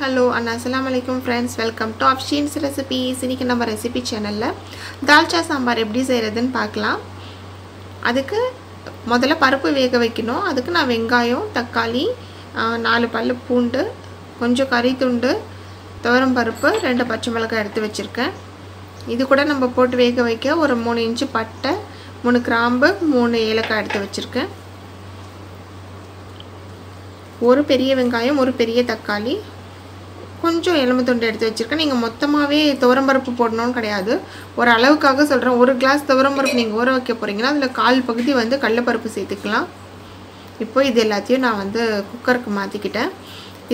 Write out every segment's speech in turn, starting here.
Hello and assalamualaikum friends, welcome to Afshin's recipes. இன்னைக்கு நம்ம recipe சேனல்ல தால்ச்சா சாம்பார் எப்படி செய்யறதுன்னு பார்க்கலாம். அதுக்கு முதல்ல பருப்பு வேக வைக்கணும். அதுக்கு நான் வெங்காயம், தக்காளி, 4 பல்லு பூண்டு, கொஞ்சம் கறி துண்டு, துவரம் பருப்பு, 2 பச்சை மிளகாய் எடுத்து வச்சிருக்கேன். இது கூட நம்ம போட்டு வேக வைக்க ஒரு 3 இன்ச் பட்டை, 3 கிராம்பு, 3 ஏலக்காய் எடுத்து வச்சிருக்கேன். ஒரு பெரிய வெங்காயம், ஒரு பெரிய தக்காளி, கொஞ்சம் எலும்பு துண்டு எடுத்து வச்சிருக்கேன். நீங்கள் மொத்தமாகவே துவரம்பருப்பு போடணும்னு கிடையாது, ஒரு அளவுக்காக சொல்கிறேன். ஒரு கிளாஸ் துவரம்பருப்பு நீங்கள் ஊற வைக்க போகிறீங்கன்னா அதில் 1/4 பகுதி கடலைப்பருப்பு சேர்த்துக்கலாம். இப்போ இது எல்லாத்தையும் நான் குக்கருக்கு மாற்றிக்கிட்டேன்.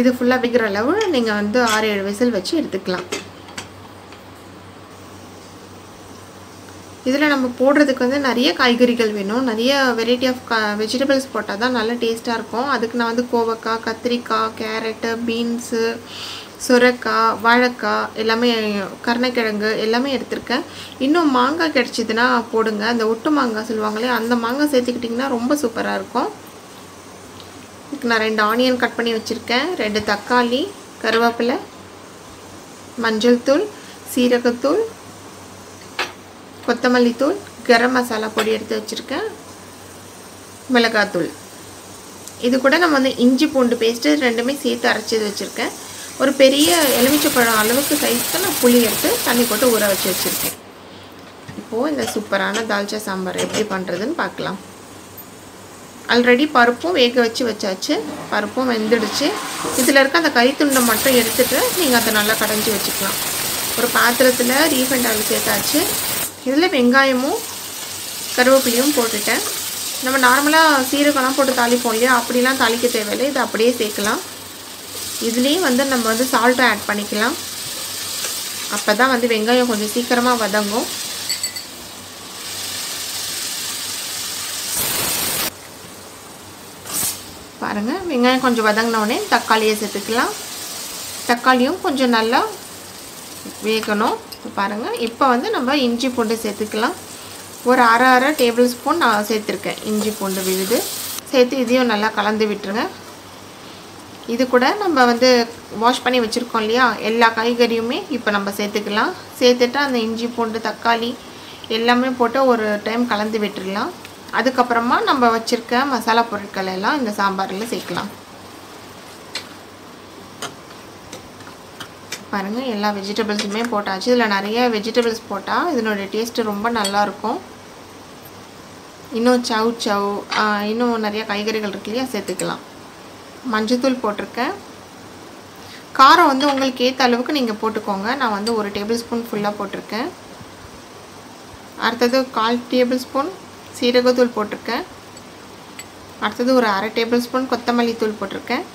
இது ஃபுல்லாக வைக்கிற அளவு நீங்கள் 6-7 விசில் வச்சு எடுத்துக்கலாம். இதில் நம்ம போடுறதுக்கு நிறைய காய்கறிகள் வேணும், நிறைய வெரைட்டி ஆஃப் வெஜிடபிள்ஸ் போட்டால் தான் நல்லா டேஸ்ட்டாக இருக்கும். அதுக்கு நான் கோவக்காய், கத்திரிக்காய், கேரட்டு, பீன்ஸு, சுரைக்காய், வாழைக்காய், எல்லாமே, கருணைக்கிழங்கு எல்லாமே எடுத்திருக்கேன். இன்னும் மாங்காய் கிடச்சிதுன்னா போடுங்க, அந்த ஒட்டு மாங்காய் சொல்லுவாங்களே அந்த மாங்காய் சேர்த்துக்கிட்டிங்கன்னா ரொம்ப சூப்பராக இருக்கும். இதுக்கு நான் 2 ஆனியன் கட் பண்ணி வச்சுருக்கேன், 2 தக்காளி, கருவேப்பிலை, மஞ்சள் தூள், சீரகத்தூள், கொத்தமல்லி தூள், கரம் மசாலா பொடி எடுத்து வச்சுருக்கேன், மிளகாத்தூள். இது கூட நம்ம இஞ்சி பூண்டு பேஸ்ட்டு ரெண்டுமே சேர்த்து அரைச்சி வச்சுருக்கேன். ஒரு பெரிய எலுமிச்சைப்பழம் அளவுக்கு சைஸ்க்கு நான் புளி எடுத்து தண்ணி போட்டு ஊற வச்சு வச்சுருக்கேன். இப்போது இந்த சூப்பரான தால்ச்சா சாம்பார் எப்படி பண்ணுறதுன்னு பார்க்கலாம். ஆல்ரெடி பருப்பும் வேக வச்சு வச்சாச்சு, பருப்பும் வெந்துடுச்சு. இதில் இருக்க அந்த கறித்துண்டை மட்டும் எடுத்துகிட்டு நீங்கள் அதை நல்லா கடைஞ்சி வச்சுக்கலாம். ஒரு பாத்திரத்தில் ரீஃபைண்ட் ஆயில் சேர்த்தாச்சு. இதில் வெங்காயமும் கருவேப்பிலையும் போட்டுட்டேன். நம்ம நார்மலாக சீரகம்லாம் போட்டு தாளிப்போம் இல்லையா, அப்படிலாம் தாளிக்க தேவையில்லை, இது அப்படியே சேர்க்கலாம். இதுலேயும் நம்ம சால்ட்டும் ஆட் பண்ணிக்கலாம். அப்போ தான் வெங்காயம் கொஞ்சம் சீக்கிரமாக வதங்கும். பாருங்கள், வெங்காயம் கொஞ்சம் வதங்கினோடனே தக்காளியை சேர்த்துக்கலாம். தக்காளியும் கொஞ்சம் நல்லா வேகணும். பாருங்கள், இப்போ நம்ம இஞ்சி பூண்டு சேர்த்துக்கலாம். ஒரு அரை டேபிள் ஸ்பூன் நான் சேர்த்துருக்கேன் இஞ்சி பூண்டு விழுது சேர்த்து இதையும் நல்லா கலந்து விட்டுருங்க. இது கூட நம்ம வாஷ் பண்ணி வச்சுருக்கோம் இல்லையா, எல்லா காய்கறியுமே இப்போ நம்ம சேர்த்துக்கலாம். சேர்த்துட்டு அந்த இஞ்சி பூண்டு தக்காளி எல்லாமே போட்டு ஒரு டைம் கலந்து விட்டுடலாம். அதுக்கப்புறமா நம்ம வச்சுருக்க மசாலா பொருட்கள் எல்லாம் இந்த சாம்பாரில் சேர்க்கலாம். பாருங்கள், எல்லா வெஜிடபிள்ஸுமே போட்டாச்சு. இதில் நிறைய வெஜிடபிள்ஸ் போட்டால் இதனுடைய டேஸ்ட்டு ரொம்ப நல்லாயிருக்கும். இன்னும் சவ் இன்னும் நிறைய காய்கறிகள் இருக்கு இல்லையா, சேர்த்துக்கலாம். மஞ்சத்தூள் போட்டிருக்கேன். காரம் உங்களுக்கு ஏற்ற அளவுக்கு நீங்கள் போட்டுக்கோங்க. நான் 1 டேபிள் ஸ்பூன் ஃபுல்லாக போட்டிருக்கேன். அடுத்தது 1/4 டேபிள் ஸ்பூன் சீரகத்தூள் போட்டிருக்கேன். அடுத்தது ஒரு அரை டேபிள் ஸ்பூன் கொத்தமல்லி தூள் போட்டிருக்கேன்.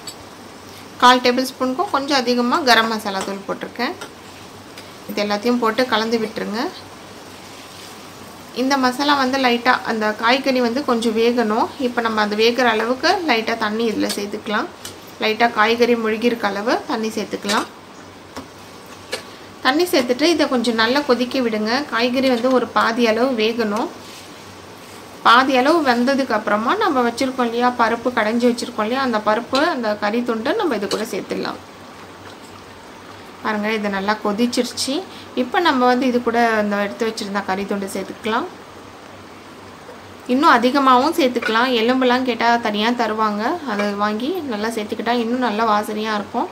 1/4 டேபிள் ஸ்பூனுக்கும் கொஞ்சம் அதிகமாக கரம் மசாலா தூள் போட்டிருக்கேன். இது எல்லாத்தையும் போட்டு கலந்து விட்டுருங்க. இந்த மசாலா லைட்டாக அந்த காய்கறி கொஞ்சம் வேகணும். இப்போ நம்ம அந்த வேகிற அளவுக்கு லைட்டாக தண்ணி இதில் சேர்த்துக்கலாம். லைட்டாக காய்கறி முழுகிருக்க அளவு தண்ணி சேர்த்துக்கலாம். தண்ணி சேர்த்துட்டு இதை கொஞ்சம் நல்லா கொதிக்க விடுங்க. காய்கறி ஒரு பாதி அளவு வேகணும். பாதி அளவு வெந்ததுக்கப்புறமா நம்ம வச்சுருக்கோம் இல்லையா, பருப்பு கடைஞ்சி வச்சுருக்கோம் இல்லையா, அந்த பருப்பு அந்த கறி துண்டை நம்ம இது கூட சேர்த்துடலாம். பாருங்கள், இது நல்லா கொதிச்சிருச்சு. இப்போ நம்ம இது கூட இந்த எடுத்து வச்சுருந்த கறி துண்டு சேர்த்துக்கலாம். இன்னும் அதிகமாகவும் சேர்த்துக்கலாம். எலும்புலாம் கேட்டால் தனியாக தருவாங்க, அதை வாங்கி நல்லா சேர்த்துக்கிட்டால் இன்னும் நல்லா வாசனையாக இருக்கும்.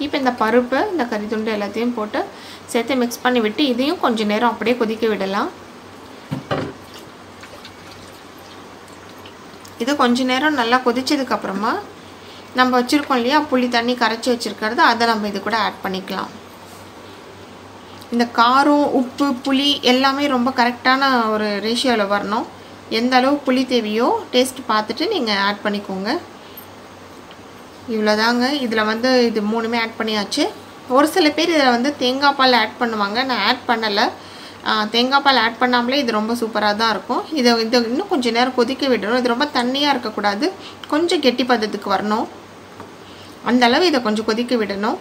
இப்போ இந்த பருப்பு இந்த கறி துண்டு எல்லாத்தையும் போட்டு சேர்த்து மிக்ஸ் பண்ணி விட்டு இதையும் கொஞ்சம் நேரம் அப்படியே கொதிக்க விடலாம். இது கொஞ்சம் நேரம் நல்லா கொதிச்சதுக்கப்புறமா நம்ம வச்சுருக்கோம் இல்லையா புளி தண்ணி கரைச்சி வச்சுருக்கிறது, அதை நம்ம இது கூட ஆட் பண்ணிக்கலாம். இந்த காரம், உப்பு, புளி எல்லாமே ரொம்ப கரெக்டான ஒரு ரேஷியோவில் வரணும். எந்த அளவு புளி தேவையோ டேஸ்ட் பார்த்துட்டு நீங்கள் ஆட் பண்ணிக்கோங்க. இவ்வளோதாங்க. இதில் இது 3மே ஆட் பண்ணியாச்சு. ஒரு சில பேர் இதில் தேங்காய் பால் ஆட் பண்ணுவாங்க, நான் ஆட் பண்ணலை. தேங்காய் பால் ஆட் பண்ணாமலே இது ரொம்ப சூப்பராக தான் இருக்கும். இதை இன்னும் கொஞ்சம் நேரம் கொதிக்க விடணும். இது ரொம்ப தண்ணியாக இருக்கக்கூடாது, கொஞ்சம் கெட்டி பதத்துக்கு வரணும். அந்தளவு இதை கொஞ்சம் கொதிக்க விடணும்.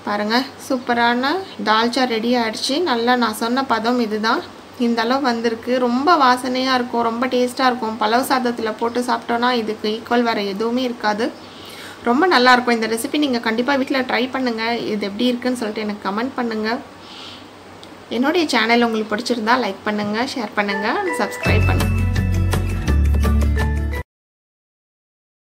பாருங்கள், சூப்பரான தால்ச்சா ரெடி ஆகிடுச்சு. நல்லா நான் சொன்ன பதம் இதுதான். இந்த அளவு வந்திருக்கு. ரொம்ப வாசனையாக இருக்கும், ரொம்ப டேஸ்ட்டாக இருக்கும். பலவு சாதத்தில் போட்டு சாப்பிட்டோன்னா இதுக்கு ஈக்குவல் வேறு எதுவுமே இருக்காது. ரொம்ப நல்லாயிருக்கும் இந்த ரெசிபி. நீங்கள் கண்டிப்பாக வீட்டில் ட்ரை பண்ணுங்கள். இது எப்படி இருக்குன்னு சொல்லிட்டு எனக்கு கமெண்ட் பண்ணுங்கள். என்னுடைய சேனல் உங்களுக்கு பிடிச்சிருந்தா லைக் பண்ணுங்கள், ஷேர் பண்ணுங்கள், சப்ஸ்கிரைப் பண்ணுங்கள்.